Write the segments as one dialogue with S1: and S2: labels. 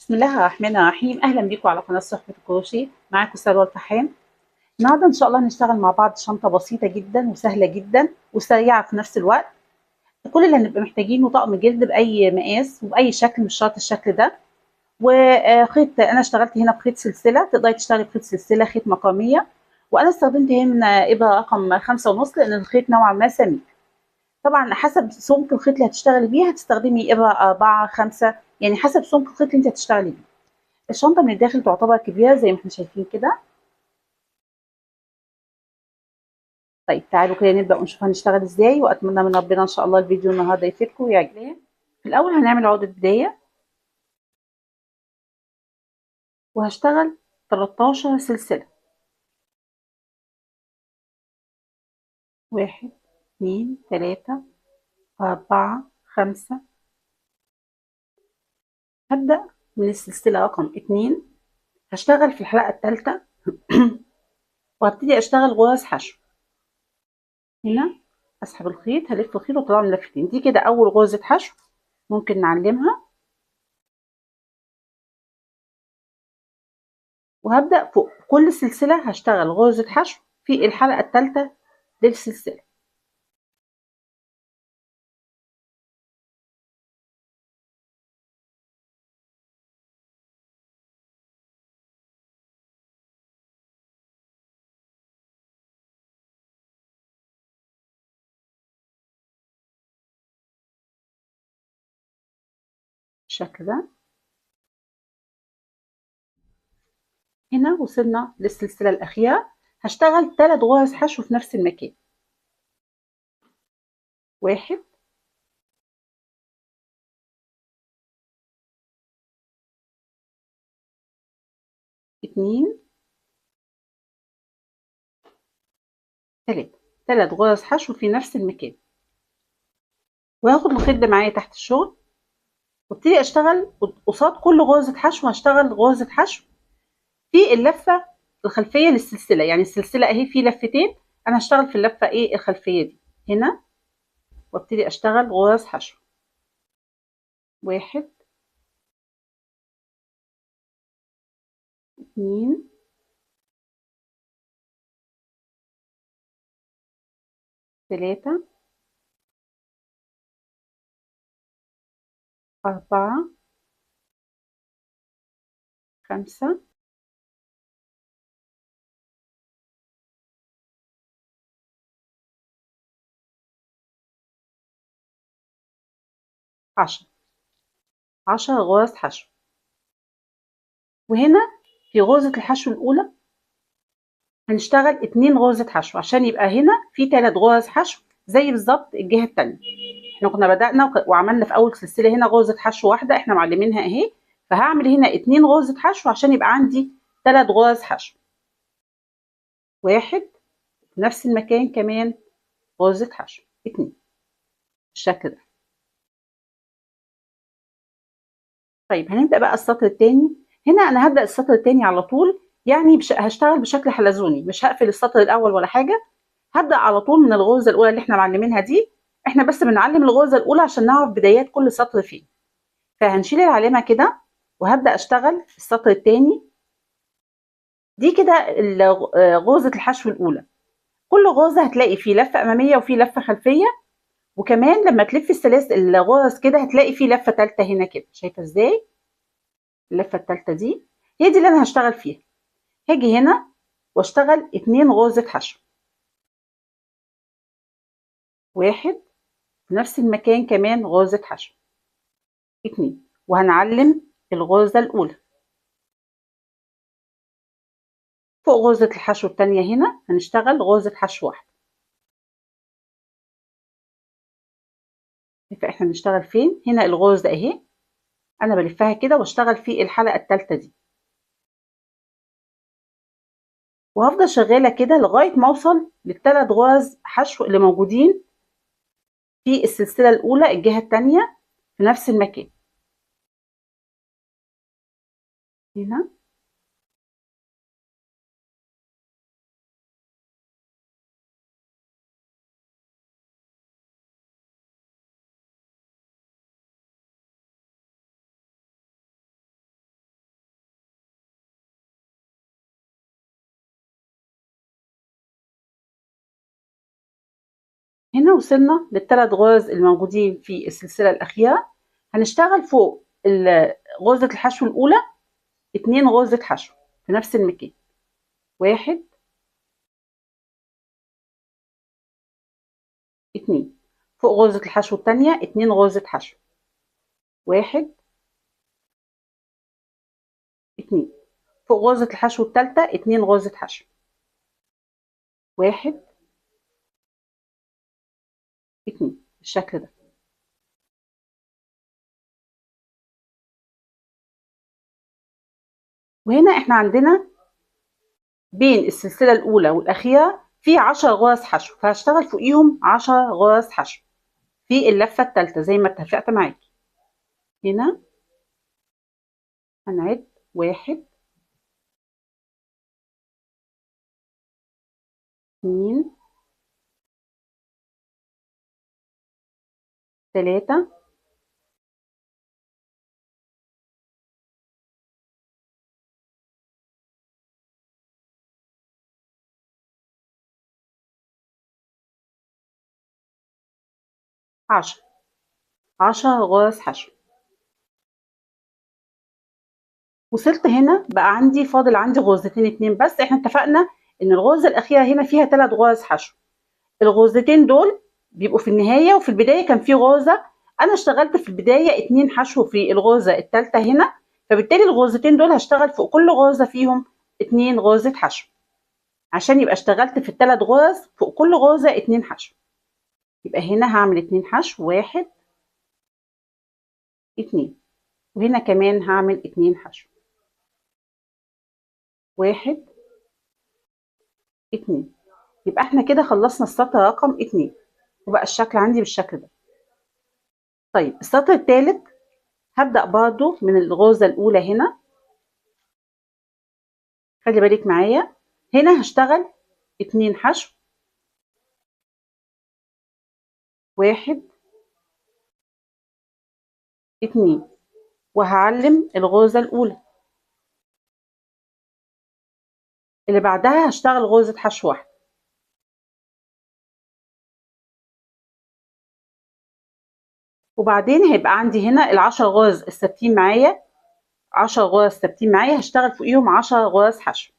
S1: بسم الله الرحمن الرحيم. اهلا بيكم على قناه صحبه الكروشيه. معاكم سلوى الفحام. النهارده ان شاء الله هنشتغل مع بعض شنطه بسيطه جدا وسهله جدا وسريعه في نفس الوقت. كل اللي هنبقى محتاجينه طقم جلد باي مقاس وباي شكل، مش شرط الشكل ده، وخيط. انا اشتغلت هنا بخيط سلسله، تقدري تشتغلي بخيط سلسله خيط مقاميه، وانا استخدمت هنا ابره رقم 5.5 لان الخيط نوعا ما سميك. طبعا حسب سمك الخيط اللي هتشتغلي بيه هتستخدمي ابره 4 5، يعني حسب سمك الخيط اللي انت هتشتغلي بيه. الشنطة من الداخل تعتبر كبيرة زي ما احنا شايفين كده. طيب تعالوا كده نبدأ ونشوف هنشتغل ازاي، واتمنى من ربنا ان شاء الله الفيديو النهارده يفيدكم ويعجبكم. في الاول هنعمل عقدة بداية وهشتغل 13 سلسلة. 1 2 3 4 5. هبدأ من السلسلة رقم 2، هشتغل في الحلقة الثالثة وهبتدي اشتغل غرز حشو. هنا اسحب الخيط، هلف الخيط واطلعه من لفتين. دي كده اول غرزة حشو ممكن نعلمها، وهبدأ فوق كل سلسلة هشتغل غرزة حشو في الحلقة الثالثة للسلسلة. بالشكل ده. هنا وصلنا للسلسلة الأخيرة، هشتغل 3 غرز حشو في نفس المكان. 1 2 3. 3 غرز حشو في نفس المكان، وهاخد الخيط ده معايا تحت الشغل وابتدي اشتغل قصاد كل غرزة حشو. هشتغل غرزة حشو في اللفة الخلفية للسلسلة، يعني السلسلة اهي في لفتين، انا هشتغل في اللفة ايه الخلفية دي هنا، وابتدي اشتغل غرز حشو. 1 2 3 4 5 10. 10 غرز حشو. وهنا في غرزة الحشو الأولى هنشتغل 2 غرزة حشو عشان يبقى هنا في 3 غرز حشو زي بالظبط الجهة التانية. احنا كنا بدأنا وعملنا في أول سلسلة هنا غرزة حشو واحدة احنا معلمينها اهي، فهعمل هنا 2 غرزة حشو عشان يبقى عندي 3 غرز حشو. 1 في نفس المكان كمان غرزة حشو 2 بالشكل ده. طيب هنبدأ بقى السطر التاني. هنا أنا هبدأ السطر التاني على طول، يعني هشتغل بشكل حلزوني، مش هقفل السطر الأول ولا حاجة. هبدأ على طول من الغرزة الأولى اللي احنا معلمينها دي. احنا بس بنعلم الغرزة الأولى عشان نعرف بدايات كل سطر فين. فهنشيل العلامة كده وهبدأ أشتغل في السطر التاني. دي كده غرزة الحشو الأولى. كل غرزة هتلاقي فيه لفة أمامية وفيه لفة خلفية، وكمان لما تلفي الغرز كده هتلاقي فيه لفة تالتة هنا كده. شايفة ازاي؟ اللفة التالتة دي هي دي اللي أنا هشتغل فيها. هاجي هنا واشتغل 2 غرزة حشو. 1 في نفس المكان كمان غرزة حشو 2، وهنعلم الغرزة الأولى. فوق غرزة الحشو التانية هنا هنشتغل غرزة حشو واحدة. فاحنا بنشتغل فين؟ هنا الغرزة اهي، انا بلفها كده واشتغل في الحلقة التالتة دي، وهفضل شغالة كده لغاية ما اوصل للثلاث غرز حشو اللي موجودين في السلسلة الأولى الجهة التانية في نفس المكان. هنا هنا وصلنا للثلاث غرز الموجودين في السلسلة الأخيرة. هنشتغل فوق غرزة الحشو الأولى 2 غرزة حشو في نفس المكان. 1 2. فوق غرزة الحشو الثانية 2 غرزة حشو. 1 2. فوق غرزة الحشو الثالثة 2 غرزة حشو. 1 2 بالشكل ده. وهنا احنا عندنا بين السلسلة الأولى والأخيرة في 10 غرز حشو، فهشتغل فوقيهم 10 غرز حشو في اللفة الثالثة زي ما اتفقت معاكي. هنا هنعد 1 2 3 10 غرز حشو. وصلت هنا بقى عندي فاضل عندي غرزتين 2 بس. احنا اتفقنا ان الغرزة الأخيرة هنا فيها 3 غرز حشو. الغرزتين دول بيبقوا في النهاية، وفي البداية كان في غرزة أنا اشتغلت في البداية 2 حشو في الغرزة الثالثة هنا، فبالتالي الغرزتين دول هشتغل فوق كل غرزة فيهم 2 غرزة حشو عشان يبقى اشتغلت في ال3 غرز فوق كل غرزة 2 حشو. يبقى هنا هعمل 2 حشو 1 2، وهنا كمان هعمل 2 حشو 1 2. يبقى احنا كده خلصنا السطر رقم 2 وبقى الشكل عندي بالشكل ده. طيب السطر الثالث هبدأ برضو من الغرزة الأولى هنا. خلي بالك معايا، هنا هشتغل 2 حشو 1 2، وهعلم الغرزة الأولى. اللي بعدها هشتغل غرزة حشو واحدة، وبعدين هيبقى عندي هنا ال10 غرز الثابتين معايا. 10 غرز ثابتين معايا هشتغل فوقيهم 10 غرز حشو.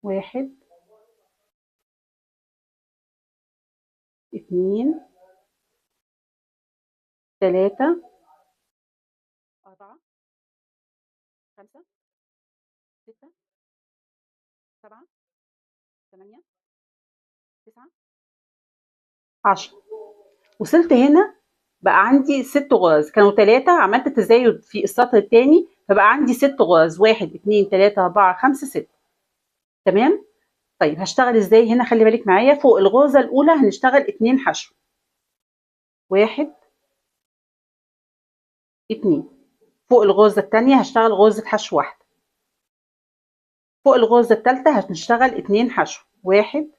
S1: 1 2 3 4 5 6 7 8 9 10. وصلت هنا بقى عندي 6 غرز، كانوا 3 عملت تزايد في السطر الثاني فبقى عندي 6 غرز. 1 2 3 4 5 6. تمام. طيب هشتغل ازاي هنا؟ خلي بالك معايا، فوق الغرزة الأولى هنشتغل 2 حشو 1 2. فوق الغرزة الثانية هشتغل غرزة حشو واحدة. فوق الغرزة الثالثة هنشتغل 2 حشو 1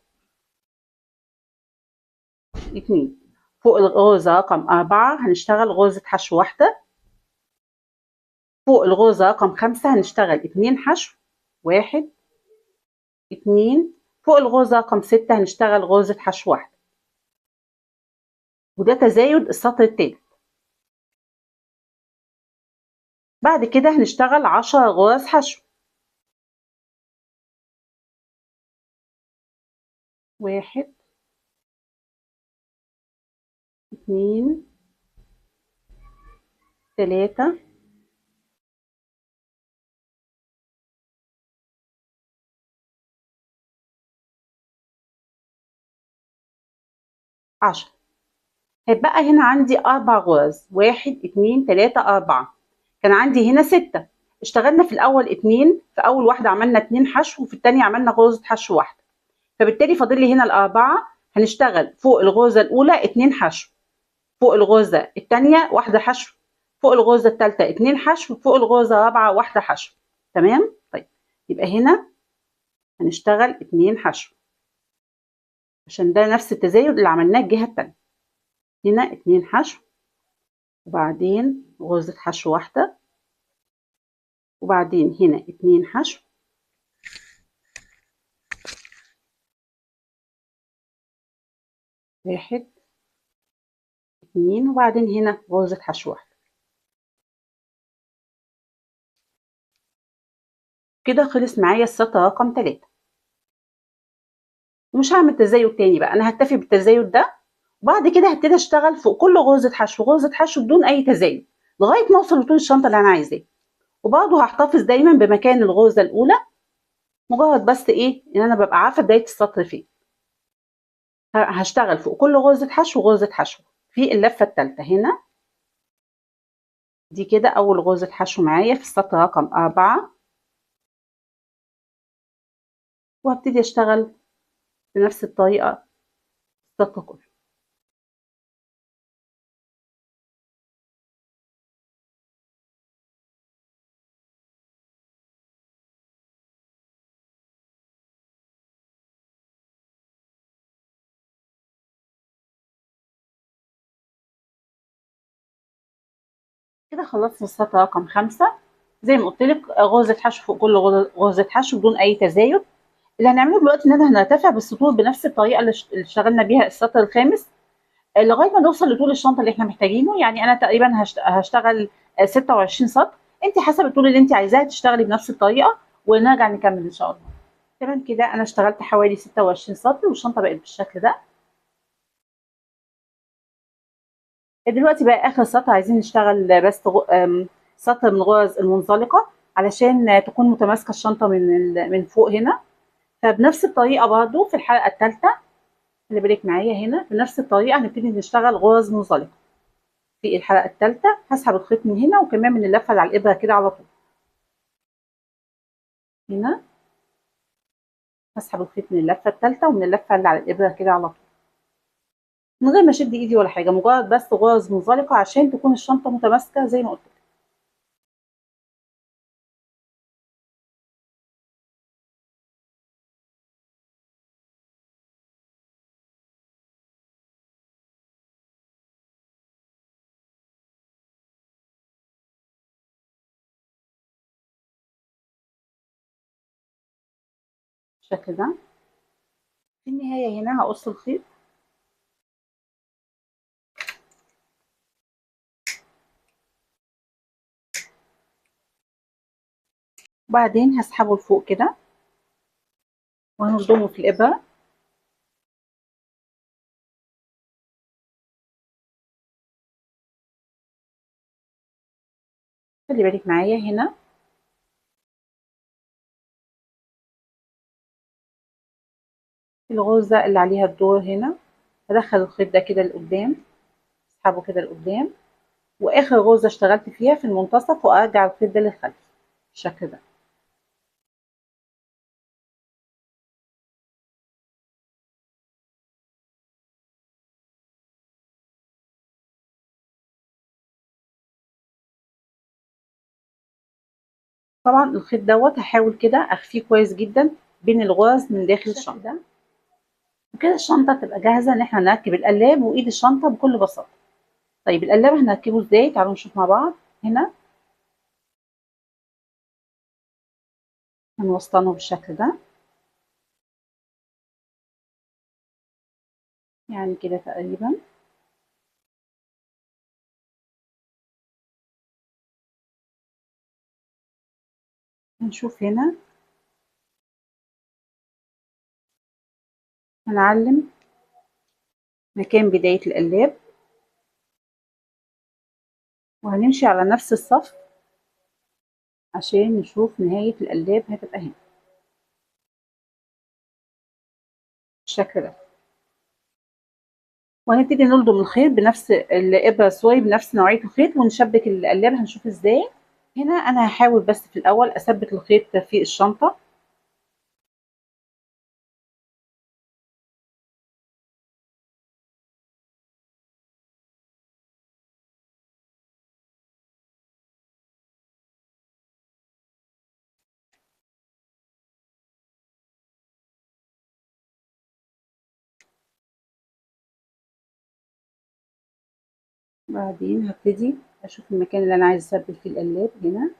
S1: 2. فوق الغرزة رقم 4 هنشتغل غرزة حشو واحدة. فوق الغرزة رقم 5 هنشتغل 2 حشو 1 2. فوق الغرزة رقم 6 هنشتغل غرزة حشو واحدة. وده تزايد السطر الثالث. بعد كده هنشتغل 10 غرز حشو 1 2 3 10. هيبقى هنا عندي 4 غرز 1 2 3 4. كان عندي هنا 6. اشتغلنا في الأول 2، في أول واحدة عملنا 2 حشو وفي الثانية عملنا غرزة حشو واحدة، فبالتالي فاضل لي هنا الأربعة. هنشتغل فوق الغرزة الأولى 2 حشو، فوق الغرزة الثانية واحدة حشو، فوق الغرزة الثالثة 2 حشو، فوق الغرزة الرابعة واحدة حشو. تمام. طيب يبقى هنا هنشتغل 2 حشو عشان ده نفس التزايد اللي عملناه الجهة الثانية. هنا 2 حشو وبعدين غرزة حشو واحدة، وبعدين هنا 2 حشو 1 2 وبعدين هنا غرزة حشو واحدة. كده خلص معايا السطر رقم 3. ومش هعمل تزايد تاني بقى، انا هكتفي بالتزايد ده، وبعد كده هبتدي اشتغل فوق كل غرزة حشو غرزة حشو بدون اي تزايد لغاية ما اوصل لطول الشنطة اللي انا عايزاه. وبرضه هحتفظ دايما بمكان الغرزة الاولى، مجرد بس ايه ان انا ببقى عارفة بداية السطر فين. هشتغل فوق كل غرزة حشو غرزة حشو في اللفة الثالثة هنا. دي كده اول غرزة حشو معايا في السطر رقم 4، وهبتدي اشتغل بنفس الطريقة السطر كله. كده خلصت السطر رقم 5. زي ما قلت لك غرزة حشو فوق كل غرزة حشو بدون أي تزايد. اللي هنعمله دلوقتي إن احنا هنرتفع بالسطور بنفس الطريقة اللي اشتغلنا بيها السطر الخامس لغاية ما نوصل لطول الشنطة اللي احنا محتاجينه. يعني أنا تقريبا هشتغل 26 سطر، أنت حسب الطول اللي أنت عايزاه تشتغلي بنفس الطريقة، ونرجع نكمل إن شاء الله. تمام كده أنا اشتغلت حوالي 26 سطر والشنطة بقت بالشكل ده. دلوقتي بقى آخر سطر عايزين نشتغل بس سطر من الغرز المنزلقة علشان تكون متماسكة الشنطة من فوق هنا. فبنفس الطريقة برضو في الحلقة الثالثة، خلي بالك معايا هنا بنفس الطريقة هنبتدي نشتغل غرز منزلقة. في الحلقة الثالثة هسحب الخيط من هنا وكمان من اللفة اللي على الإبرة كده على طول. هنا هسحب الخيط من اللفة الثالثة ومن اللفة اللي على الإبرة كده على طول، من غير ما أشد إيدي ولا حاجة، مجرد بس غرز منزلقة عشان تكون الشنطة متماسكة زي ما قلت. بالشكل ده. في النهاية هنا هقص الخيط وبعدين هسحبه لفوق كده وهنصدمه في الإبرة. خلي بالك معايا هنا الغرزة اللي عليها الدور هنا هدخل الخيط ده كده لقدام، اسحبه كده لقدام، واخر غرزة اشتغلت فيها في المنتصف وارجع الخيط ده للخلف بالشكل ده. طبعا الخيط دوت هحاول كده اخفيه كويس جدا بين الغرز من داخل الشنطة، وكده الشنطة تبقى جاهزة ان احنا نركب القلاب وايد الشنطة بكل بساطة. طيب القلاب هنركبه ازاي؟ تعالوا نشوف مع بعض. هنا هنوسطنه بالشكل ده، يعني كده تقريبا. هنشوف هنا هنعلم مكان بداية القلاب وهنمشي على نفس الصف عشان نشوف نهاية القلاب هتبقى هنا بالشكل ده. وهنبتدي نلضم الخيط بنفس الإبرة السوري بنفس نوعية الخيط ونشبك القلاب. هنشوف ازاي. هنا أنا هحاول بس في الأول أثبت الخيط في الشنطة، بعدين هبتدي أشوف المكان اللي أنا عايز أثبت فيه القلاب هنا.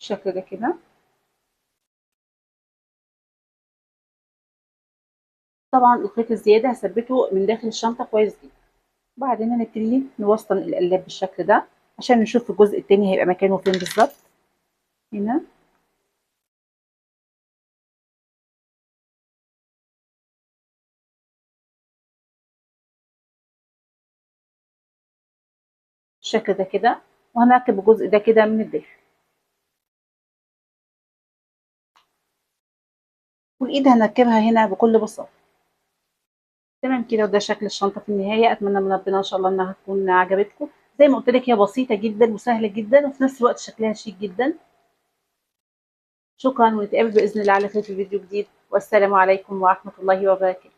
S1: بالشكل ده كده. طبعا الخيط الزياده هثبته من داخل الشنطه كويس جدا. وبعدين هنبتدي نوسطن القلاب بالشكل ده عشان نشوف الجزء التاني هيبقى مكانه فين بالظبط. هنا بالشكل ده كده، وهنركب الجزء ده كده من الداخل، والايد هنركبها هنا بكل بساطه. تمام كده، وده شكل الشنطه في النهايه. اتمنى من ربنا ان شاء الله انها تكون عجبتكم. زي ما قلت لك هي بسيطه جدا وسهله جدا وفي نفس الوقت شكلها شيك جدا. شكرا، ونتقابل باذن الله على خير في فيديو جديد، والسلام عليكم ورحمه الله وبركاته.